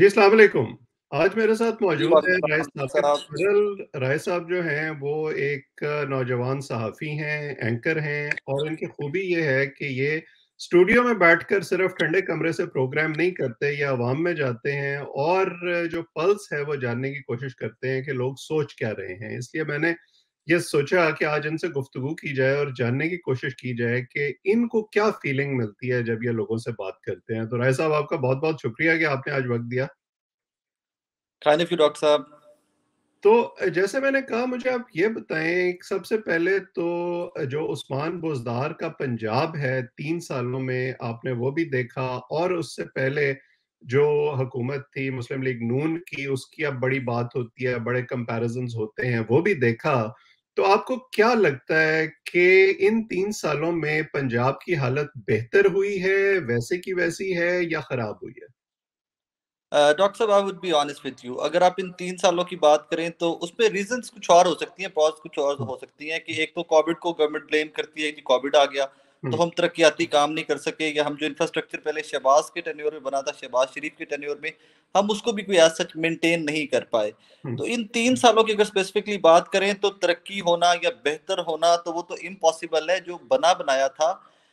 जी, अस्सलाम वालेकुम। आज मेरे साथ जी, मौजूद है राय वालेकुम साकिब सलाम। सदर। राय साहब जो हैं वो एक नौजवान सहाफ़ी हैं, एंकर हैं और इनकी खूबी ये है कि ये स्टूडियो में बैठकर सिर्फ़ ठंडे कमरे से प्रोग्राम नहीं करते, ये अवाम में जाते हैं और जो पल्स है वो जानने की कोशिश करते हैं कि लोग सोच क्या रहे हैं। इसलिए मैंने ये सोचा कि आज इनसे गुफ्तगू की जाए और जानने की कोशिश की जाए कि इनको क्या फ़ीलिंग मिलती है जब ये लोगों से बात करते हैं। तो राय साहब, आपका बहुत-बहुत शुक्रिया कि आपने आज वक़्त दिया। खाने फिर डॉक्टर साहब। तो जैसे मैंने कहा, मुझे आप ये बताएँ सबसे पहले तो जो उस्मान बुज़दार का पंजाब है 3 सालों में आपने वो भी देखा और उससे पहले जो हुकूमत थी मुस्लिम लीग नून की उसकी अब बड़ी बात होती है, बड़े कंपैरिज़न्स होते हैं, वो भी देखा। तो आपको क्या लगता है कि इन 3 सालों में पंजाब की हालत बेहतर हुई है, वैसे की वैसी है या खराब हुई है? डॉक्टर साहब, I would be honest with you, अगर आप इन 3 सालों की बात करें तो उसमें रीज़न्स कुछ और हो सकती हैं, कॉज़ कुछ और हुँ, हो सकती हैं कि एक तो कोविड को गवर्नमेंट ब्लेम करती है कि कोविड आ गया, तो हुँ, हम तरक्कियाती काम नहीं कर सके या हम जो इंफ्रास्ट्रक्चर पहले शहबाज के टेन्योर में बना था, शहबाज शरीफ के टेन्योर में, हम उसको भी कोई एज़ सच मेंटेन नहीं कर पाए। हुँ, तो इन 3 सालों की अगर स्पेसिफिकली बात करें तो तरक्की होना या बेहतर होना तो वो तो इम्पॉसिबल है, जो बना बनाया था,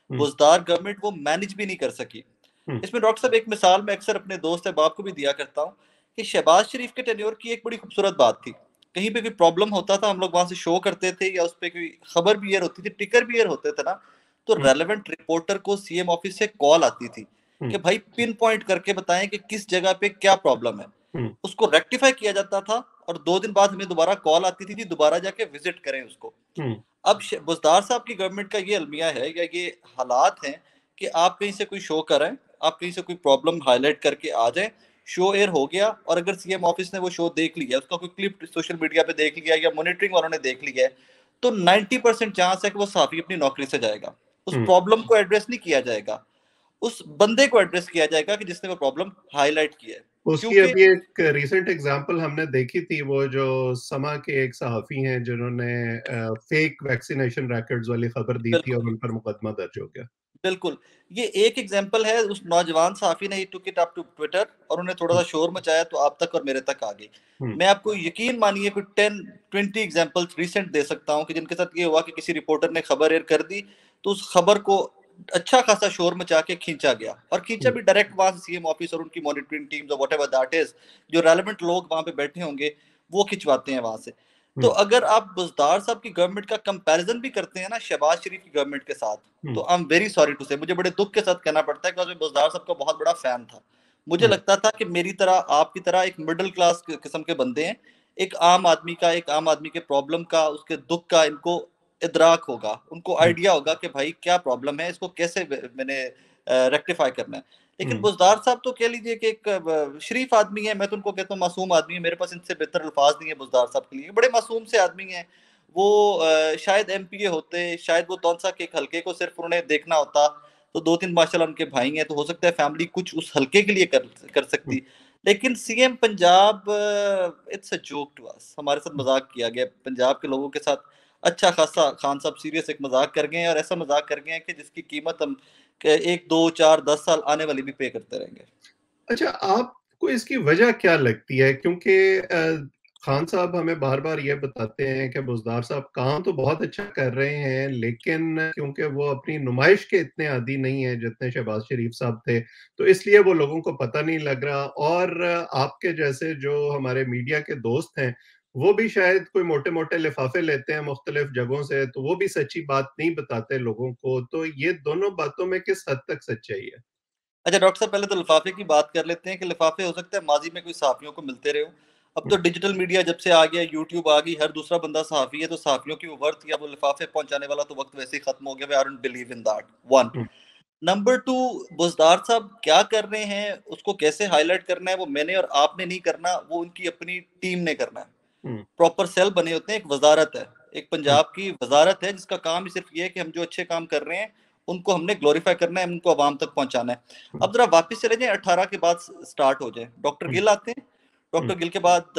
हुँ, बुज़दार गवर्नमेंट वो मैनेज भी नहीं कर सकी। हुँ, इसमें डॉक्टर साहब एक मिसाल मैं अक्सर अपने दोस्त अहबाब को भी दिया करता हूँ कि शहबाज शरीफ के टेन्योर की एक बड़ी खूबसूरत बात थी। कहीं पे कोई प्रॉब्लम होता था, हम लोग वहां से शो करते थे या उस पे कोई खबर भी एयर होती थी, टिकर भी एयर होते थे ना, तो हुँ, रेलेवेंट रिपोर्टर को सीएम ऑफिस से कॉल आती थी हुँ, कि भाई पिन पॉइंट करके बताएं कि किस जगह पे क्या प्रॉब्लम है। हुँ, उसको रेक्टिफाई किया जाता था और 2 दिन बाद हमें दोबारा कॉल आती थी कि दोबारा जाके विजिट करें उसको। हुँ, अब बुजदार साहब की गवर्नमेंट का ये अलमिया है या ये हालात हैं कि आप कहीं से कोई शो करें, आप कहीं से कोई प्रॉब्लम हाईलाइट करके आ जाएं, शो एयर हो गया और अगर सीएम ऑफिस ने वो शो देख लिया, उसका कोई क्लिप सोशल मीडिया पे देख लिया या मॉनिटरिंग वालों ने देख लिया है, तो 90% चांस है कि वो सहाफी अपनी नौकरी से जाएगा। उस हुँ। प्रॉब्लम को एड्रेस नहीं किया जाएगा, उस बंदे को एड्रेस किया जाएगा कि जिसने वो प्रॉब्लम हाईलाइट किया है। उसकी क्योंकि अभी एक रीसेंट एग्जांपल हमने देखी थी, वो जो समा के एक सहाफ़ी हैं जिन्होंने फेक वैक्सीनेशन रैकेट्स वाली खबर दी थी और बिल्कुल, उन पर मुकदमा दर्ज हो गया। बिल्कुल। ये एक एग्ज़ाम्पल है, उस नौजवान सहाफ़ी ने ही टूक इट अप टू ट्विटर और उन्होंने हुँ, थोड़ा-सा शोर मचाया तो आप तक और मेरे तक आ गई। हुँ, मैं आपको यकीन मानिए कोई 10-20 एग्ज़ाम्पल्स रिसेंट दे सकता हूँ कि जिनके साथ ये हुआ कि किसी रिपोर्टर ने खबर एयर कर दी, तो उस खबर को अच्छा खासा शोर मचा के खींचा गया और खींचा हुँ, भी डायरेक्ट वहाँ से सीएम ऑफिस और उनकी मॉनिटरिंग टीम्स और व्हाटएवर दैट इज़, जो रेलेवेंट लोग वहाँ पे बैठे होंगे, वो खिंचवाते हैं वहाँ से। तो हुँ, अगर आप बुज़दार साहब की गवर्नमेंट का कंपैरिज़न भी करते हैं ना शहबाज शरीफ की गवर्नमेंट के साथ, हुँ, तो I am very sorry to say, मुझे बड़े दुःख के साथ कहना पड़ता है कि मैं बुज़दार साहब का बहुत बड़ा फ़ैन था। मुझे हुँ, लगता था कि मेरी तरह, आपकी तरह एक मिडल क्लास किस्म के बंदे हैं। एक आम आदमी के प्रॉब्लम का, उसके दुःख का इनको इदराक होगा। उनको हुँ, आइडिया होगा कि भाई क्या प्रॉब्लम है, इसको कैसे मैंने रेक्टिफ़ाई करना है। लेकिन हुँ, बुज़दार साहब तो कह लीजिए कि एक शरीफ आदमी है, मैं तो उनको कहता हूँ मासूम आदमी है, मेरे पास इनसे बेहतर अल्फ़ाज़ नहीं है बुज़दार साहब के लिए। बड़े मासूम से आदमी हैं। वो शायद एमपीए होते, शायद वो तौंसा के एक हलके को सिर्फ़ उन्होंने देखना होता, तो 2-3 माशाल्लाह उनके भाई हैं, तो हो सकता है फैमिली कुछ उस हलके के लिए कर हुँ। सकती। लेकिन CM Punjab, it's a joke to us, हमारे साथ मज़ाक किया गया। पंजाब के लोगों के साथ अच्छा खासा खान साहब सीरियस एक मज़ाक कर गए हैं और ऐसा मज़ाक कर गए हैं कि जिसकी कीमत हम क 1, 2, 4, 10 साल आने वाले भी पे करते रहेंगे। अच्छा, आपको इसकी वजह क्या लगती है? क्योंकि खान साहब हमें बार-बार ये बताते हैं कि बुज़दार साहब काम तो बहुत अच्छा कर रहे हैं, लेकिन क्योंकि वो अपनी नुमाइश के इतने आदी नहीं हैं जितने शहबाज शरीफ साहब थे, तो इसलिए वो लोगों को पता नहीं लग रहा। और आपके जैसे जो हमारे मीडिया के दोस्त हैं, वो भी शायद कोई मोटे-मोटे लिफाफे लेते हैं मुख्तलिफ जगहों से, तो वो भी सच्ची बात नहीं बताते लोगों को। तो ये दोनों बातों में किस हद तक सच्चाई है? अच्छा डॉक्टर साहब, पहले तो लिफाफे की बात कर लेते हैं कि लिफाफे हो सकता है माजी में कोई सहाफ़ियों को मिलते रहे हो। अब तो हुँ, डिजिटल मीडिया जब से आ गया, यूट्यूब आ गई, हर दूसरा बंदा सहाफ़ी है, तो सहाफ़ियों की वो वर्थ या वो लिफाफे पहुँचाने वाला तो वक़्त वैसे ही खत्म हो गया। I don't believe in that, 1। Hmm, number 2, Buzdar साहब क्या कर रहे हैं, उसको कैसे हाइलाइट करना है, वो मैंने और आपने नहीं करना, वो उनकी अपनी टीम ने करना है। हुँ, प्रॉपर सेल बने होते हैं, एक वज़ारत है, एक हुँ, पंजाब की वज़ारत है जिसका काम ही सिर्फ़ ये है कि हम जो अच्छे काम कर रहे हैं, उनको हमने ग्लोरीफाई करना है, उनको अवाम तक पहुँचाना है। हुँ, अब ज़रा वापस चले जाएँ 18 के बाद, स्टार्ट हो जाएँ। डॉक्टर हुँ, गिल आते हैं, हुँ, डॉक्टर गिल के बाद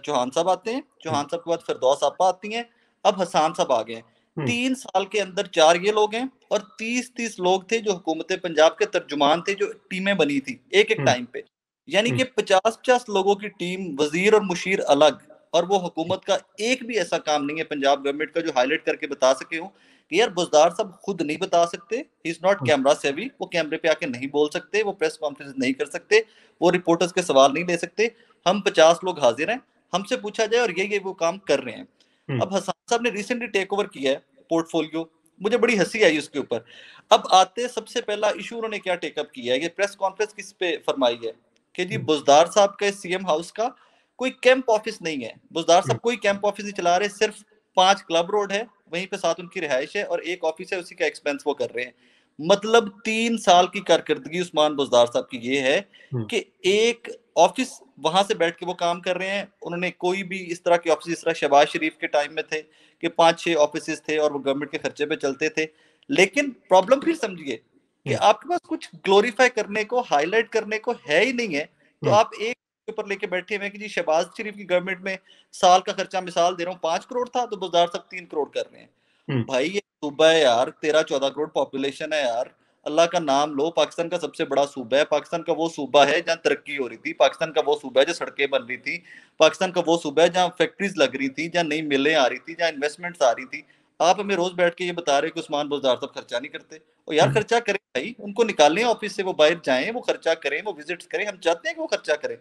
चौहान साहब आते हैं, हुँ, चौहान साहब के बाद फिरदौस आपा आती हैं, अब हसन साहब आ गए हैं। हुँ, 3 साल के अंदर 4 ये लोग हैं और 30-30 लोग थे जो हुकूमत पंजाब के तर्जुमान थे, जो टीमें बनी थी एक-एक हुँ, टाइम पे। यानी कि 50-50 लोगों की टीम, वजीर और मुशीर अलग, और वो हुकूमत का एक भी ऐसा काम नहीं है पंजाब गवर्नमेंट का जो हाईलाइट करके बता सके हूँ कि यार बुज़दार साहब खुद नहीं बता सकते, ही इज नॉट कैमरा सेवी, वो कैमरे पे आके नहीं बोल सकते, वो प्रेस कॉन्फ्रेंस नहीं कर सकते, वो रिपोर्टर्स के सवाल नहीं ले सकते। हम 50 लोग हाजिर हैं, हमसे पूछा जाए और ये वो काम कर रहे हैं। अब हसन साहब ने रिसेंटली टेक ओवर किया है पोर्टफोलियो, मुझे बड़ी हंसी आई उसके ऊपर। अब आते सबसे पहला इशू उन्होंने क्या टेकअप किया है, ये प्रेस कॉन्फ्रेंस किस पे फरमाई है कि जी बुज़दार साहब के सीएम हाउस का कोई कैंप ऑफिस नहीं है, बुज़दार साहब कोई कैंप ऑफिस नहीं चला रहे, सिर्फ 5 क्लब रोड है, वहीं पे साथ उनकी रिहाइश है और एक ऑफिस है, उसी का एक्सपेंस वो कर रहे हैं। मतलब 3 साल की कारकर्दगी उस्मान बुज़दार साहब की ये है कि एक ऑफिस वहां से बैठ के वो काम कर रहे हैं। उन्होंने कोई भी इस तरह के ऑफिस, जिस तरह शहबाज शरीफ के टाइम में थे कि 5-6 ऑफिस थे और वो गवर्नमेंट के खर्चे पे चलते थे। लेकिन प्रॉब्लम फिर समझिए कि आपके पास कुछ ग्लोरीफाई करने को, हाईलाइट करने को है ही नहीं है, तो आप एक ऊपर लेके बैठे हुए कि जी शहबाज शरीफ की गवर्नमेंट में साल का खर्चा, मिसाल दे रहा हूँ, 5 करोड़ था, तो बुज़दार साहब 3 करोड़ कर रहे हैं। भाई ये सूबा है यार, 13-14 करोड़ पॉपुलेशन है यार, अल्लाह का नाम लो। पाकिस्तान का सबसे बड़ा सूबा है, पाकिस्तान का वो सूबा है जहाँ तरक्की हो रही थी, पाकिस्तान का वो सूबा है जहाँ सड़कें बन रही थी, पाकिस्तान का वो सूबा है जहाँ फैक्ट्रीज लग रही थी, जहाँ नई मिलें आ रही थी, जहाँ इन्वेस्टमेंट्स आ रही थी। आप हमें रोज बैठ के ये बता रहे हो कि उस्मान बुज़दार साहब खर्चा नहीं करते। और यार खर्चा करें भाई, उनको निकालें ऑफिस से, वो बाहर जाएं, वो खर्चा करें, वो विजिट्स करें, हम चाहते हैं कि वो खर्चा करें,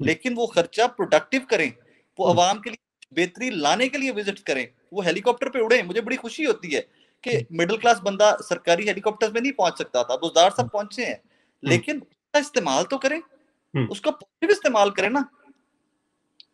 लेकिन वो खर्चा प्रोडक्टिव करें, वो आवाम के लिए बेहतरी लाने के लिए विजिट करें, वो हेलीकॉप्टर पे उड़े। मुझे बड़ी खुशी होती है कि मिडिल क्लास बंदा सरकारी हेलीकॉप्टर में नहीं पहुंच सकता था, बुज़दार साहब पहुंचे हैं, लेकिन उसका इस्तेमाल तो करें, उसका पॉजिटिव इस्तेमाल करें ना।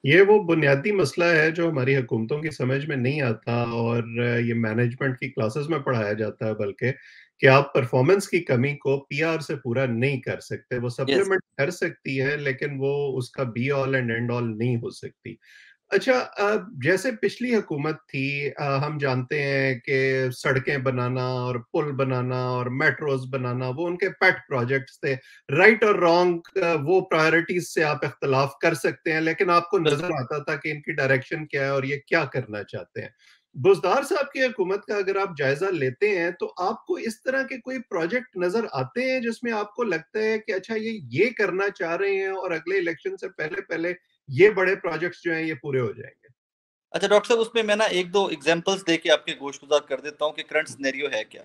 ये वो बुनियादी मसला है जो हमारी हुकूमतों की समझ में नहीं आता, और ये मैनेजमेंट की क्लासेस में पढ़ाया जाता है बल्कि, कि आप परफॉर्मेंस की कमी को पीआर से पूरा नहीं कर सकते। वो यस। सप्लीमेंट कर सकती है, लेकिन वो उसका be all and and all नहीं हो सकती। अच्छा, जैसे पिछली हुकूमत थी, हम जानते हैं कि सड़कें बनाना और पुल बनाना और मेट्रोज़ बनाना वो उनके पेट प्रोजेक्ट्स थे। राइट और रॉन्ग, वो प्रायोरिटीज़ से आप इख्तिलाफ कर सकते हैं, लेकिन आपको नज़र आता था कि इनकी डायरेक्शन क्या है और ये क्या करना चाहते हैं। बुज़दार साहब की हुकूमत का अगर आप जायज़ा लेते हैं, तो आपको इस तरह के कोई प्रोजेक्ट नज़र आते हैं जिसमें आपको लगता है कि अच्छा ये करना चाह रहे हैं और अगले इलेक्शन से पहले-पहले ये बड़े प्रोजेक्ट्स जो हैं ये पूरे हो जाएँगे? अच्छा डॉक्टर साहब, उसमें मैं ना 1-2 एग्जांपल्स देके आपके गोशगुजार कर देता हूँ कि करंट सिनेरियो है क्या।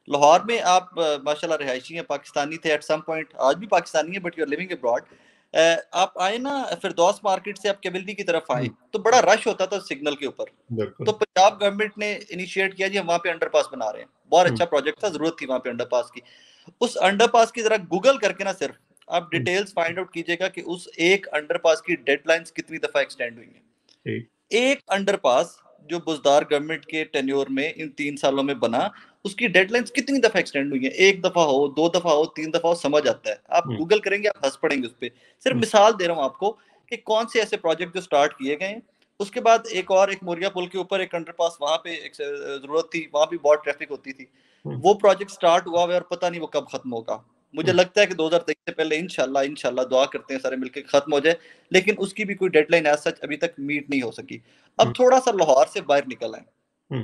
लाहौर में आप माशाल्लाह रिहायशी हैं, पाकिस्तानी थे एट सम पॉइंट, आज भी पाकिस्तानी है but you are living abroad. आप आए ना फिरदौस मार्केट से आप केवल्डी की तरफ आए, तो बड़ा रश होता था सिग्नल के ऊपर। तो बिल्कुल। पंजाब गवर्नमेंट ने इनिशिएट किया जी हम वहाँ पे अंडरपास बना रहे हैं। बहुत हुँ, अच्छा प्रोजेक्ट था, ज़रूरत थी वहाँ पे अंडरपास की। उस अंडरपास की ज़रा गूगल करके ना सिर्फ आप हुँ, डिटेल्स फाइंड आउट कीजिएगा कि उस एक अंडरपास की डेडलाइन्स कितनी दफ़ा एक्सटेंड हुई हैं। ठीक। एक अंडरपास जो बुज़दार गवर्नमेंट के टेन्योर में इन 3 सालों में बना, उसकी डेडलाइन्स कितनी दफ़ा एक्सटेंड हुई हैं। 1 दफ़ा हो, 2 दफ़ा हो, 3 दफ़ा हो, समझ आता है। आप हुँ, गूगल करेंगे, आप हँस पड़ेंगे उसपे। सिर्फ हुँ, मिसाल दे रहा हूँ आपको कि कौन से ऐसे प्रोजेक्ट जो स्टार्ट किए गए हैं। उसके बाद एक मोरिया पुल के ऊपर एक अंडरपास, वहाँ पे एक ज़रूरत थी, वहाँ भी बहुत ट्रैफिक होती थी। हुँ, वो प्रोजेक्ट स्टार्ट हुआ हुआ है और पता नहीं वो कब खत्म होगा। मुझे हुँ, लगता है कि 2023 से पहले इंशाल्लाह इंशाल्लाह दुआ करते हैं सारे मिलके खत्म हो जाए, लेकिन उसकी भी कोई डेडलाइन एज़ सच अभी तक मीट नहीं हो सकी। अब हुँ, थोड़ा-सा लाहौर से बाहर निकल आएँ। हुँ,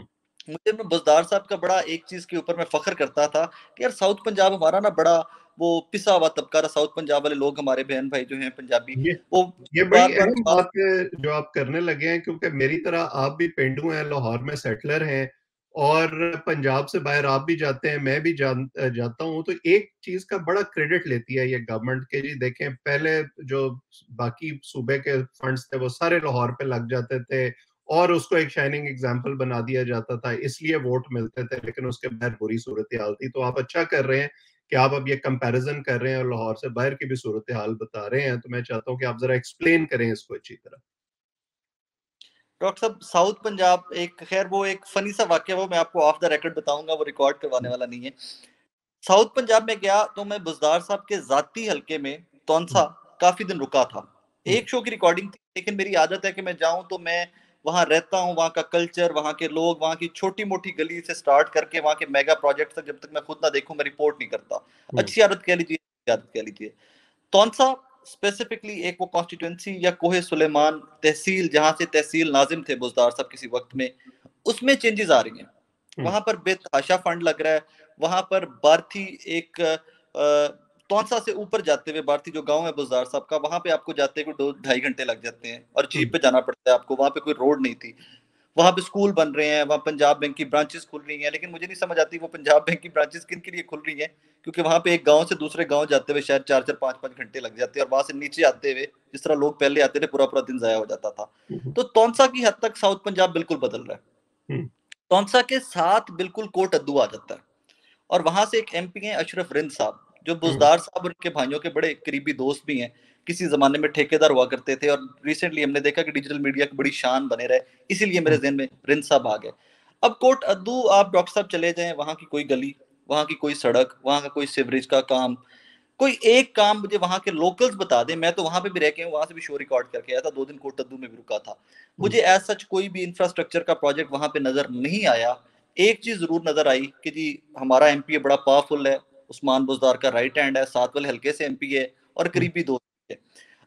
मुझे ना बुज़दार साहब का बड़ा एक चीज़ के ऊपर मैं फ़ख्र करता था कि यार साउथ पंजाब हमारा ना बड़ा वो पिसा हुआ तबका था। साउथ पंजाब वाले लोग, हमारे बहन-भाई जो हैं पंजाबी, ये वो ये बड़ी बार-बार अहम बात है जो आप करने लगे हैं, क्योंकि मेरी तरह आप भी पेंडू हैं, लाहौर में सेटलर हैं, और पंजाब से बाहर आप भी जाते हैं, मैं भी जाता हूँ, तो एक चीज़ का बड़ा क्रेडिट लेती है ये गवर्नमेंट के, जी देखें पहले जो बाकी सूबे के फंड्स थे वो सारे लाहौर पे लग जाते थे, और उसको एक शाइनिंग एग्जाम्पल बना दिया जाता था, इसलिए वोट मिलते थे, लेकिन उसके बाहर बुरी सूरत-ए-हाल थी। तो आप अच्छा कर रहे हैं कि आप अब ये कंपैरिज़न कर रहे हैं और लाहौर से बाहर की भी सूरत-ए-हाल बता रहे हैं, तो मैं चाहता हूँ कि आप ज़रा एक्सप्लेन करें इसको अच्छी तरह। डॉक्टर साहब साउथ पंजाब एक, खैर वो एक फ़नी सा वाक़या, वो मैं आपको ऑफ द रिकॉर्ड बताऊँगा, वो रिकॉर्ड करवाने वाला नहीं है। साउथ पंजाब में गया तो मैं बुज़दार साहब के ज़ाती हलके में हुँ, तौंसा काफ़ी दिन रुका था। हुँ, एक शो की रिकॉर्डिंग थी, लेकिन मेरी आदत है कि मैं जाऊँ तो मैं वहाँ रहता हूँ, वहाँ का कल्चर, वहाँ के लोग, वहाँ की छोटी-मोटी गली से स्टार्ट करके वहाँ के मेगा प्रोजेक्ट्स तक जब तक मैं खुद ना देखूँ मैं रिपोर्ट नहीं करता। हुँ, अच्छी आदत कह लीजिए, बुरी आदत कह लीजिए। तौंसा स्पेसिफिकली एक वो कॉन्स्टिट्यूएंसी या कोहे सुलेमान तहसील, जहाँ से तहसील नाज़िम थे बुज़दार साहब किसी वक़्त में, उसमें चेंजेज़ आ रही हैं। हुँ, वहाँ पर बेतहाशा फंड लग रहा है, वहाँ पर बार्थी एक तौंसा से ऊपर जाते हुए भारतीय जो गांव है बुज़दार साहब का, वहां पे आपको जाते हुए 2-2.5 घंटे लग जाते हैं और जीप पे जाना पड़ता है आपको। वहां पे कोई रोड नहीं थी। वहां पे स्कूल बन रहे हैं, वहां पंजाब बैंक की ब्रांचेस खुल रही हैं, लेकिन मुझे नहीं समझ आती वो पंजाब बैंक की ब्रांचेस किन के लिए खुल रही हैं, क्योंकि वहां पे एक गांव से दूसरे गांव जाते हुए शायद 4-4 5-5 घंटे लग जाते हैं, और वहां से नीचे आते हुए जिस तरह लोग पहले आते थे पूरा पूरा दिन जाया हो जाता था। तो तौंसा की हद तक साउथ पंजाब बिल्कुल बदल रहा है। तौंसा के साथ बिल्कुल कोट अद्दू आ जाता है, और वहां से एक एमपी हैं अशरफ रिंद साहब, जो बुज़दार साहब और उनके भाइयों के बड़े करीबी दोस्त भी हैं, किसी जमाने में ठेकेदार हुआ करते थे, और रिसेंटली हमने देखा कि डिजिटल मीडिया की बड़ी शान बने रहे, इसीलिए मेरे जहन में रिंद साहब आ गए। अब कोट अद्दू आप डॉक्टर साहब चले जाएं, वहां की कोई गली, वहां की कोई सड़क, वहां का कोई सीवरेज का काम, कोई एक काम मुझे वहां के लोकल्स बता दें। मैं तो वहां पे भी रह के हूं, वहां से भी शो रिकॉर्ड करके आया था, 2 दिन कोट अद्दू में भी रुका था। मुझे एज सच कोई भी इंफ्रास्ट्रक्चर का प्रोजेक्ट वहां पे नजर नहीं आया। एक चीज जरूर नजर आई कि जी हमारा एमपी बड़ा पावरफुल है, उस्मान बुज़दार का राइट हैंड है, साथ वाले हल्के से एमपी है और करीबी दोस्त है।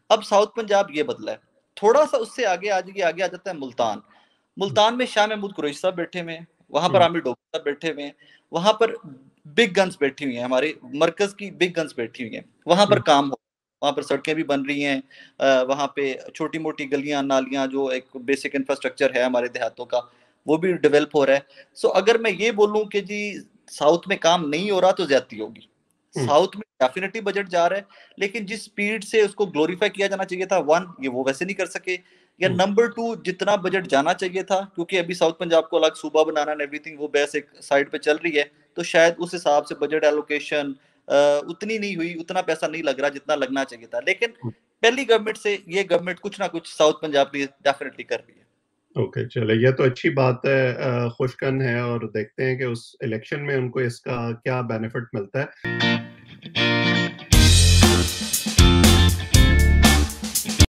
अब साउथ पंजाब ये बदला है। थोड़ा सा उससे आगे आगे आ जाता है मुल्तान। मुल्तान में शाह महमूद कुरैशी साहब बैठे हुए हैं, वहां पर आमिर डोगरा साहब बैठे हुए हैं, वहां पर बिग गन्स बैठी हुई हैं, हमारे मरकज की बिग गन्स बैठी हुई हैं, वहां पर काम हो, वहां पर सड़कें भी बन रही हैं, वहां पे छोटी मोटी गलियां नालियां, जो एक बेसिक इंफ्रास्ट्रक्चर है हमारे देहातों का, वो भी डेवलप हो रहा है। सो अगर मैं ये बोलूं कि जी साउथ में काम नहीं हो रहा तो ज्यादती होगी। साउथ में डेफिनेटली बजट जा रहा है, लेकिन जिस स्पीड से उसको ग्लोरीफाई किया जाना चाहिए था, वन ये वो वैसे नहीं कर सके, या नंबर टू जितना बजट जाना चाहिए था, क्योंकि अभी साउथ पंजाब को अलग सूबा बनाना एंड एवरीथिंग वो बहस एक साइड पे चल रही है, तो शायद उस हिसाब से बजट एलोकेशन उतनी नहीं हुई, उतना पैसा नहीं लग रहा जितना लगना चाहिए था। लेकिन पहली गवर्नमेंट से ये गवर्नमेंट कुछ ना कुछ साउथ पंजाब के लिए डेफिनेटली कर रही है। ओके, चले ये तो अच्छी बात है, खुशकन है, और देखते हैं कि उस इलेक्शन में उनको इसका क्या बेनिफिट मिलता है।